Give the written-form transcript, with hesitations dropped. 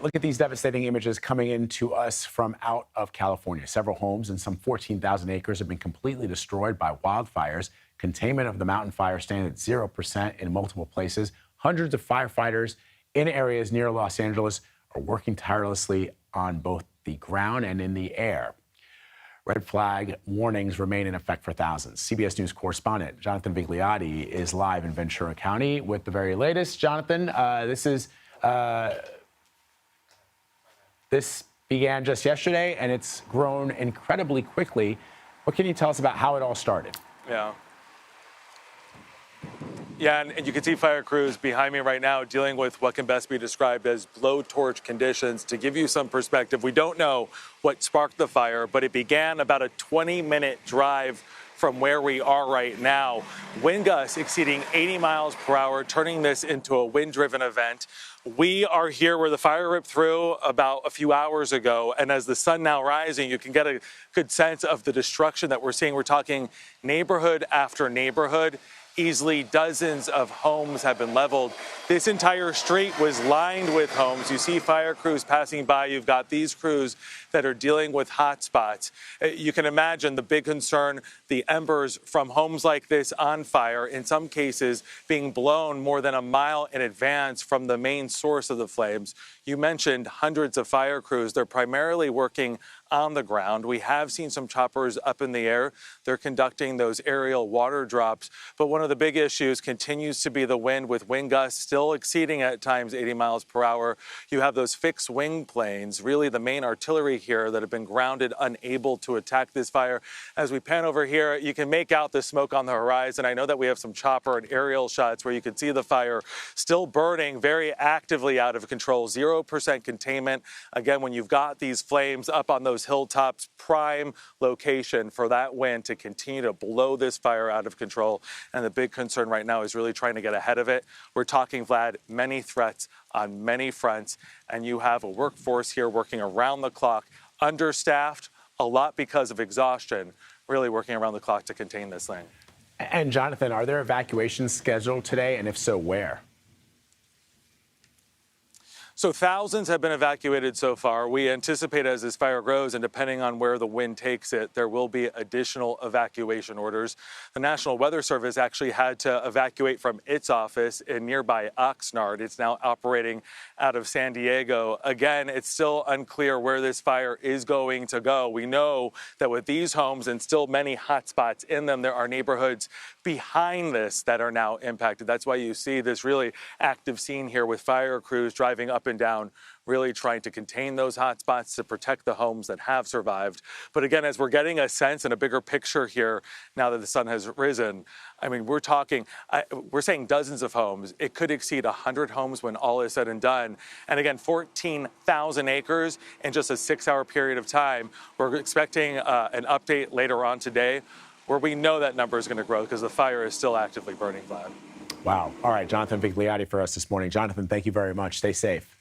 look at these devastating images coming into us from out of California. Several homes and some 14,000 acres have been completely destroyed by wildfires. Containment of the mountain fire stands at 0% in multiple places. Hundreds of firefighters in areas near Los Angeles are working tirelessly on both the ground and in the air. Red flag warnings remain in effect for thousands. CBS News correspondent Jonathan Vigliotti is live in Ventura County with the very latest. Jonathan, this began just yesterday, and it's grown incredibly quickly. What can you tell us about how it all started? Yeah, and you can see fire crews behind me right now dealing with what can best be described as blowtorch conditions. To give you some perspective, we don't know what sparked the fire, but it began about a 20-minute drive from where we are right now. Wind gusts exceeding 80 miles per hour, turning this into a wind-driven event. We are here where the fire ripped through about a few hours ago, and as the sun now rising, you can get a good sense of the destruction that we're seeing. We're talking neighborhood after neighborhood. Easily dozens of homes have been leveled. This entire street was lined with homes. You see fire crews passing by. You've got these crews that are dealing with hot spots. You can imagine the big concern, the embers from homes like this on fire, in some cases being blown more than a mile in advance from the main source of the flames. You mentioned hundreds of fire crews. They're primarily working on the ground. We have seen some choppers up in the air. They're conducting those aerial water drops. But one of the big issues continues to be the wind, with wind gusts still exceeding at times 80 miles per hour. You have those fixed wing planes, really the main artillery here, that have been grounded, unable to attack this fire. As we pan over here, you can make out the smoke on the horizon. I know that we have some chopper and aerial shots where you can see the fire still burning very actively out of control. 0% containment. Again, when you've got these flames up on those hilltops, prime location for that wind to continue to blow this fire out of control. And the big concern right now is really trying to get ahead of it. We're talking, Vlad, many threats on many fronts, and you have a workforce here working around the clock, understaffed, a lot because of exhaustion, really working around the clock to contain this thing. And Jonathan, are there evacuations scheduled today? And if so, where? So thousands have been evacuated so far. We anticipate as this fire grows, and depending on where the wind takes it, there will be additional evacuation orders. The National Weather Service actually had to evacuate from its office in nearby Oxnard. It's now operating out of San Diego. Again, it's still unclear where this fire is going to go. We know that with these homes and still many hot spots in them, there are neighborhoods behind this that are now impacted. That's why you see this really active scene here with fire crews driving up and down, really trying to contain those hot spots to protect the homes that have survived. But again, as we're getting a sense and a bigger picture here, now that the sun has risen, I mean, we're saying dozens of homes. It could exceed 100 homes when all is said and done. And again, 14,000 acres in just a 6-hour period of time. We're expecting an update later on today where we know that number is going to grow because the fire is still actively burning, Vlad. Wow. All right, Jonathan Vigliotti for us this morning. Jonathan, thank you very much. Stay safe.